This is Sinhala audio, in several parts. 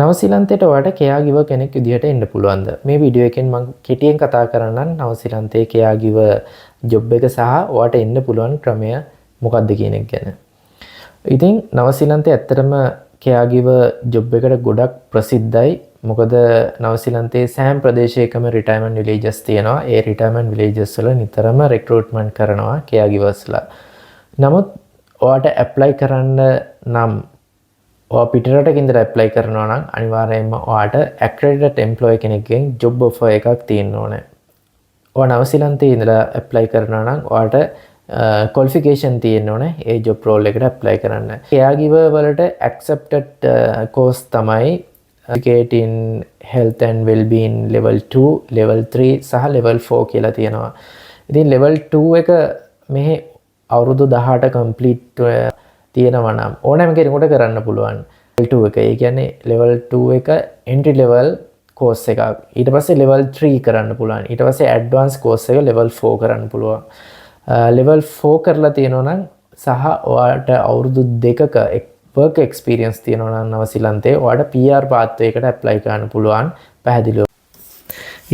නවසීලන්තයට ඔයාට caregiver කෙනෙක් විදිහට එන්න පුළුවන්ද? මේ වීඩියෝ එකෙන් මම කෙටියෙන් කතා කරන්නම් නවසීලන්තයේ caregiver job එක සහ ඔයාට එන්න පුළුවන් ක්‍රමය මොකක්ද කියන එක ගැන. ඉතින් නවසීලන්තයේ ඇත්තටම caregiver job එකට ගොඩක් ප්‍රසිද්ධයි. මොකද නවසීලන්තයේ සෑම ප්‍රදේශයකම retirement villages තියෙනවා. ඒ retirement villages වල නිතරම recruitment කරනවා caregiversලා. නමුත් ඔයාට apply කරන්න නම් ඔයා පිටරටක ඉඳලා apply කරනවා නම් අනිවාර්යයෙන්ම ඔයාට accredited employee කෙනෙක්ගෙන් job offer එකක් තියෙන්න ඕනේ. ඔයා නවසීලන්තයේ ඉඳලා apply කරනවා නම් ඔයාට qualification තියෙන්න ඕනේ ඒ job role එකට apply කරන්න. caregiver වලට accepted course තමයි certificate in health and well-being level 2, level 3 සහ level 4 කියලා තියෙනවා. ඉතින් level 2 එක මෙහි අවුරුදු 18 complete තියෙනවා නම් ඕනෑම කෙනෙකුට කරන්න පුළුවන්. level 2 එක. ඒ කියන්නේ level 2 එක entry level course එකක්. ඊට පස්සේ level 3 කරන්න පුළුවන්. ඊට පස්සේ advanced course එක level 4 කරන්න පුළුවන්. level 4 කරලා තියෙනවා නම් සහ ඔයාට අවුරුදු 2ක work experience තියෙනවා නම් නවසීලන්තේ ඔයාට PR pathway එකට apply කරන්න පුළුවන් පැහැදිලිව.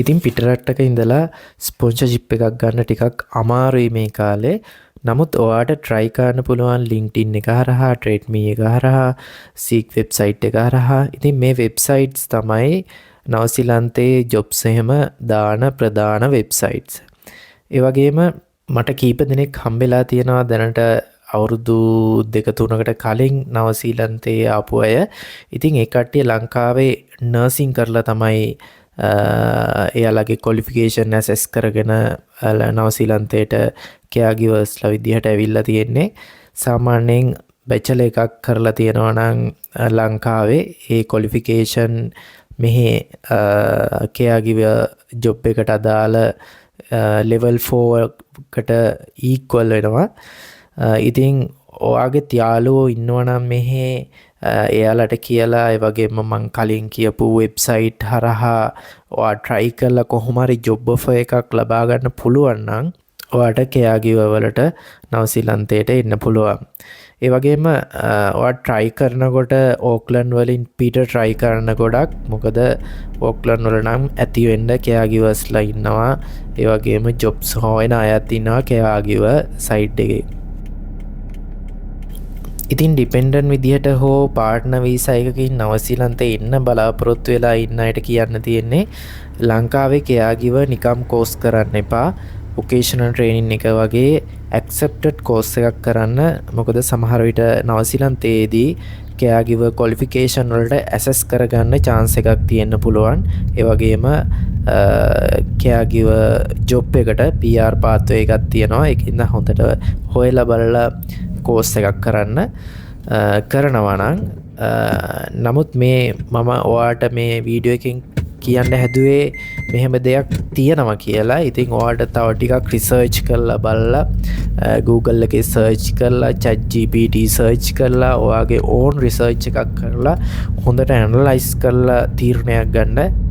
ඉතින් පිටරටක ඉඳලා ස්පොන්සර්ෂිප් එකක් ගන්න ටිකක් අමාරුයි මේ කාලේ. නමුත් ඔයාට try කරන්න පුළුවන් LinkedIn එක හරහා, TradeMe එක හරහා, Seek website එක හරහා. ඉතින් මේ websites තමයි නවසීලන්තේ jobs එහෙම දාන ප්‍රධාන websites. ඒ වගේම මට කීප දෙනෙක් හම්බෙලා තියෙනවා දැනට අවුරුදු 2-3කට කලින් නවසීලන්තේ ආපු අය. ඉතින් ඒ කට්ටිය ලංකාවේ නර්සින් කරලා තමයි එයාලගේ qualification assess කරගෙන නවසීලන්තයට caregiversලා විදිහට ඇවිල්ලා තියෙන්නේ. සාමාන්‍යයෙන් bachelor එකක් කරලා තියෙනවා නම් ලංකාවේ ඒ qualification මෙහි caregiver job එකට අදාළ level 4 කට equal වෙනවා. ඉතින් ඔයාගේ යාළුවෝ ඉන්නවනම් මෙහි එයාලට කියලා ඒ වගේම මම කලින් කියපු වෙබ්සයිට් හරහා ඔයා try කරලා කොහොම හරි job offer එකක් ලබා ගන්න පුළුවන් නම් ඔයාට caregiver වලට නවසීලන්තයට එන්න පුළුවන්. ඒ වගේම ඔයා try කරනකොට ඕක්ලන්ඩ් වලින් පිට try කරන ගොඩක්. මොකද ඕක්ලන්ඩ් වල නම් ඇති වෙන්න caregiversලා ඉන්නවා. ඒ වගේම jobs හොයන අයත් ඉන්නවා caregiver site එකේ. ඉතින් ඩිපෙන්ඩන්ට් විදිහට හෝ පාර්ට්නර් වීසා එකකින් නවසීලන්තේ ඉන්න බලාපොරොත්තු වෙලා ඉන්න අයට කියන්න තියෙන්නේ ලංකාවේ caregiver නිකම් course කරන්න එපා. vocational training එක වගේ accepted course එකක් කරන්න. මොකද සමහර විට නවසීලන්තයේදී caregiver qualification වලට assess කරගන්න chance එකක් තියෙන්න පුළුවන්. ඒ වගේම caregiver job එකට PR pathway එකක් තියෙනවා. ඒකින්ද හොඳට හොයලා බලලා කෝස් එකක් කරන්න කරනවා නම්. නමුත් මේ මම ඔයාට මේ වීඩියෝ එකෙන් කියන්න හැදුවේ මෙහෙම දෙයක් තියෙනවා කියලා. ඉතින් ඔයාට තව ටිකක් රිසර්ච් කරලා බලලා Google එකේ සර්ච් කරලා ChatGPT සර්ච් කරලා ඔයාගේ own research එකක් කරලා හොඳට ඇනලයිස් කරලා තීරණයක් ගන්න